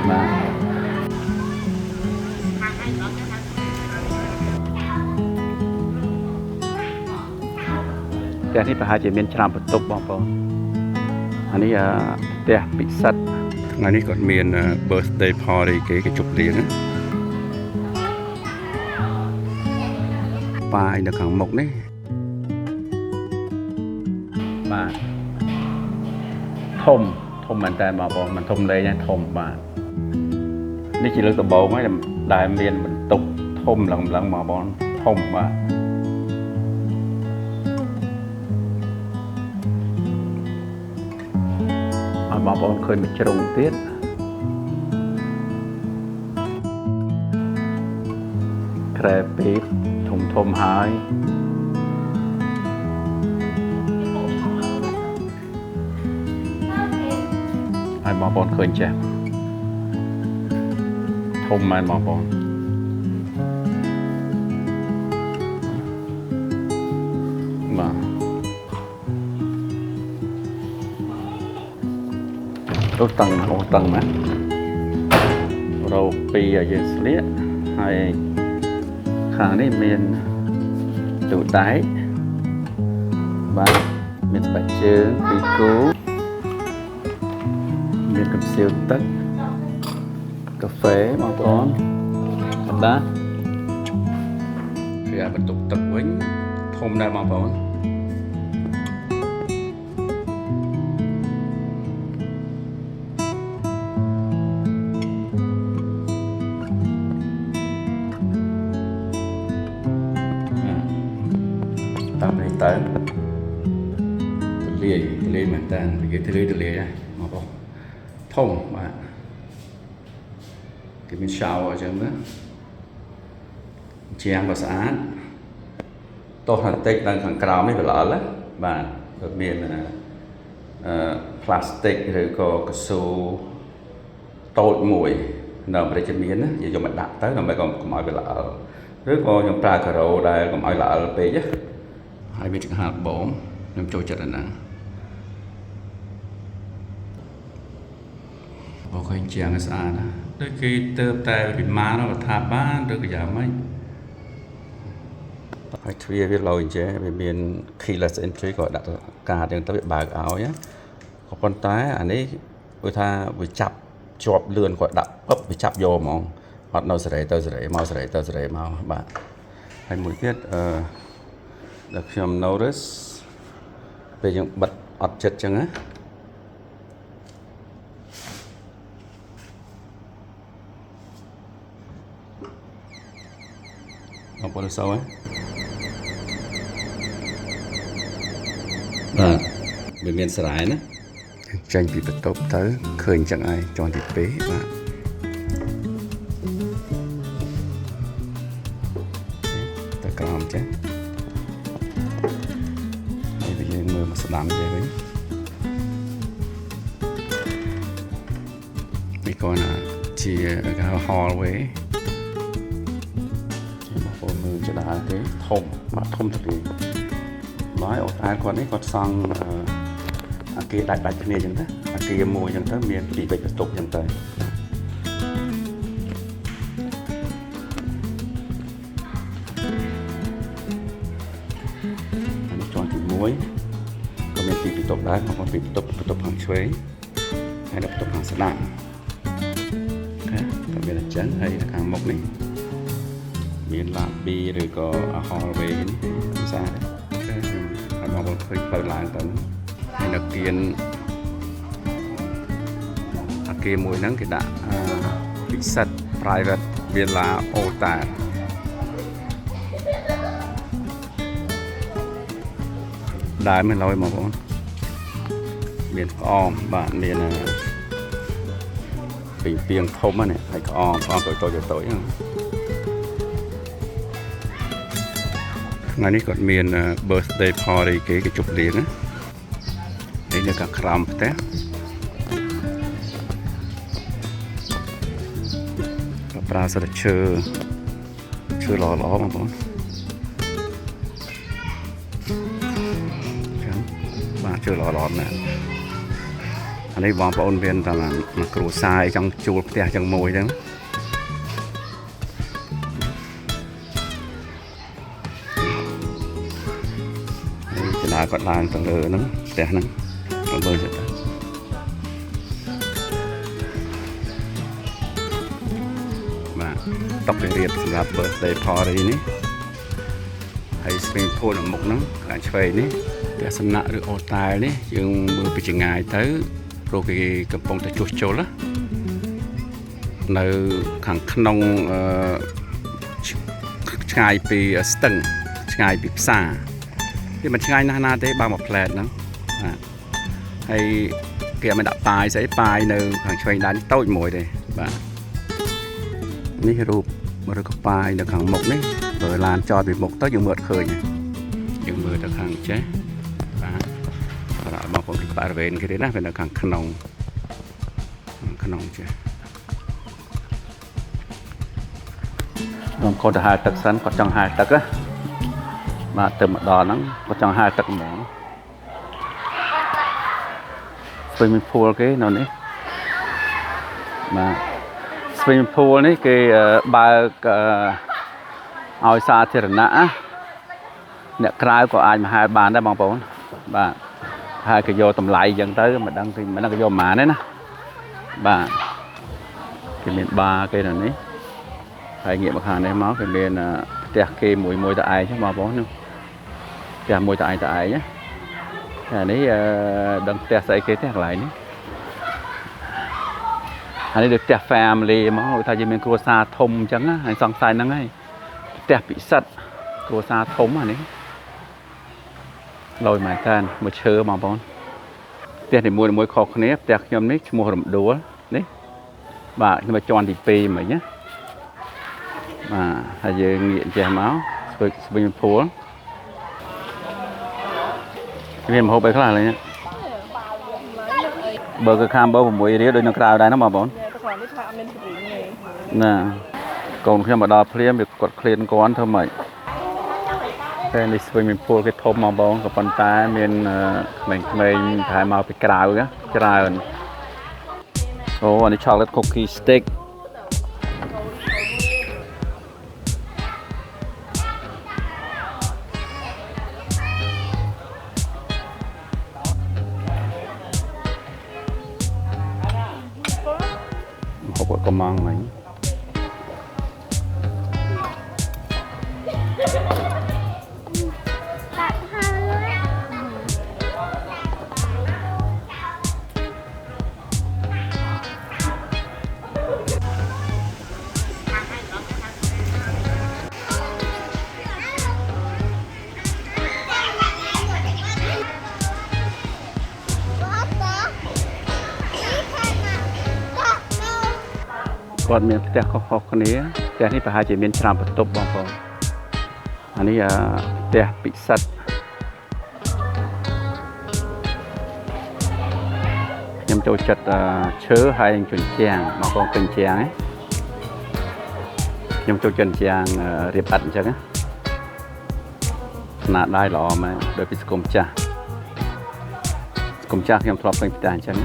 បាទផ្ទះនេះប្រហែលជាមានច្រើនបន្ទប់បងប្អូនអានេះផ្ទះពិសិដ្ឋថ្ងៃនេះគាត់មាន birthday party គេជប់លៀងណាបាយនៅខាងមុខនេះបាទធំមែនតើបងប្អូនមិនធំលេងទេធំបាទនេះជាលើកដំបូងហើយដែលមានបន្ទប់ធំឡើងបងប្អូនធំបាទឲ្យបងប្អូនឃើញមួយជ្រុងទៀតក្រែពេកធំហើយឲ្យបងប្អូនឃើញចេះធំមែនបងប្អូនបាទអូតឹងណារោគពីឲ្យយើងស្លៀកហើយខាងនេះមានទូដែកបាទមានស្បែកជើងពីរគូមានកន្សៀវទឹកកាហ្វេបងប្អូនសម្រាប់គឺបន្ទប់ទឹកវិញធំដែរបងប្អូនតាមនេះតើទលាយមែនតើនិយាយទលាយណាបងប្អូនធំបាទគេមាន shower អញ្ចឹងណាជាងក៏ស្អាតតោះបន្តិចដល់ខាងក្រោមនេះវាល្អណាស់បាទវាមានplastic ឬក៏កស៊ូតូចមួយនៅអាមេរិកមានណាយកមកដាក់ទៅដើម្បីកុំឲ្យវាល្អឬក៏ខ្ញុំប្រើការ៉ូដែលកុំឲ្យល្អពេកណាហើយវាចង្ហាល់បងខ្ញុំចូលចិត្តណាស់បងឃើញជាងស្អាតណាដូចគេទៅតែពីម៉ានរដ្ឋាភិបាលឬក៏យ៉ាងម៉េចហើយទ្វារវាលយចេះវាមាន keyless entry ក៏ដាក់កាតអញ្ចឹងទៅវាបើកឲ្យណាក៏ប៉ុន្តែអានេះគឺថាវាចាប់ជាប់លឿនគាត់ដាក់ពឹបវាចាប់យកហ្មងអត់នៅសេរីទៅសេរីមកសេរីទៅសេរីមកបាទហើយមួយទៀតដែលខ្ញុំ notice ពេលយើងបិទអត់ចិត្តអញ្ចឹងណាបងប្អូនសោះបាទវាមានស្រែណាចេញពីបន្ទប់ទៅឃើញចឹងហើយជាន់ទី2បាទតែក្រោមចេះនេះវាយើងមើលមកស្ដាំចេះវិញវាគាត់ជាគេហៅ hallwayមើលចដាគេធំបាទធំទៅគេហើយអូតាគាត់នេះគាត់សង់អាគារដាច់គ្នាអញ្ចឹងទៅអាគារមួយអញ្ចឹងទៅមានពីរបន្ទប់អញ្ចឹងទៅអានេះជាន់ទី1ក៏មានពីរបន្ទប់ដែរមកពីបន្ទប់ខាងឆ្វេងហើយនៅបន្ទប់ខាងស្ដាំតែមានអញ្ចឹងហើយខាងមុខនេះមាន lobby ឬក៏ hallway នេះភាសាដែរខ្ញុំឲ្យបងប្អូនឃើញផ្លូវឡើងទៅហើយនៅគៀនអាគារមួយហ្នឹងគេដាក់ពិសិដ្ឋ private villa Ota ដែរមិនឡើយបងប្អូនមានក្អមបាទមានពីងធំហ្នឹងហើយក្អមតូចហ្នឹងថ្ងៃនេះគាត់មាន birthday party គេជប់លៀងណានេះនៅខាងក្រោមផ្ទះក៏ប្រើស្លឹកឈើល្អបងប្អូនបាទឈើល្អណាស់អា នេះបងប្អូនមានតែមកគ្រូសាយចង់ជួលផ្ទះចឹងមួយហ្នឹងចំណាយគាត់ឡើងទៅលើហ្នឹងផ្ទះហ្នឹងមើលទៅបាទតបរៀបសម្រាប់ birthday party នេះហើយ swimming pool នៅមុខហ្នឹងខាងឆ្វេងនេះផ្ទះសំណាក់ឬអូតែលនេះយើងមើលពីចម្ងាយទៅព្រោះគេកំពុងតែជួសជុលនៅខាងក្នុងឆ្ងាយពីស្ទឹងឆ្ងាយពីផ្សារវាមិនឆ្ងាយណាស់ណាទេបើមកផ្លែតហ្នឹងបាទហើយគេអត់មានដាក់ប៉ាយស្អីប៉ាយនៅខាងឆ្វេងដៃតូចមួយទេបាទនេះរូបឬក៏ប៉ាយនៅខាងមុខនេះបើឡានចតពីមុខទៅយើងមើលឃើញយើងមើលទៅខាងចេះបាទបងប្អូនក្បែរវេនគេទេណាវានៅខាងក្នុងចេះបងគាត់ទៅហែទឹកសិនគាត់ចង់ហែទឹកណាបាទទៅមកដល់ហ្នឹងគាត់ចង់ហែទឹកហ្មង swimming pool គេនៅនេះបាទ swimming pool នេះគេបើកឲ្យសាធារណៈអ្នកក្រៅក៏អាចមកហែបានដែរបងប្អូនបាទហើយគេយកតម្លៃអញ្ចឹងទៅមិនដឹងគេយកប៉ុន្មានទេណាបាទគេមានបារគេនៅនេះហើយងាកមកខាងនេះមកគេមានផ្ទះគេមួយតឯងបងប្អូននេះផ្ទះមួយតឯងណាតែនេះដឹងផ្ទះស្អីគេទេកន្លែងនេះអានេះដូចផ្ទះ family មកថាយើងមានគ្រួសារធំអញ្ចឹងណាហើយសង្ស័យហ្នឹងហើយផ្ទះពិសិដ្ឋគ្រួសារធំអានេះលយមែនតើមួយឈើបងប្អូនផ្ទះនីមួយខុសគ្នាផ្ទះខ្ញុំនេះឈ្មោះរំដួលនេះបាទខ្ញុំមកជាន់ទី2មិញណាបាទហើយយើងងាកចេះមកស្វិញភួរមានម្ហូបអីខ្លះឡើយណាបើគឺខាំបើ6រៀលដូចនៅក្រៅដែរណាបងប្អូនណាកូនខ្ញុំមកដល់ភ្លាមវាគាត់ឃ្លានគាត់ធ្វើម៉េចតែនេះ swimming pool គេធំបងប្អូនក៏ប៉ុន្តែមានក្មេងៗប្រហែលមកពីក្រៅច្រើនអូអានេះ chocolate cookie stick កំងមិញគាត់មានផ្ទះខុសៗគ្នាផ្ទះនេះប្រហែលជាមានច្រើនបន្ទប់បងប្អូនអានេះផ្ទះពិសិដ្ឋខ្ញុំចូលចិត្តឈើហើយជញ្ជាំងបងប្អូនជញ្ជាំងខ្ញុំចូលចិត្តជញ្ជាំងរៀបឥតអញ្ចឹងណាស្នាដៃល្អមែនដូចពីសង្គមចាស់ខ្ញុំធ្លាប់ពេញផ្ទះអញ្ចឹង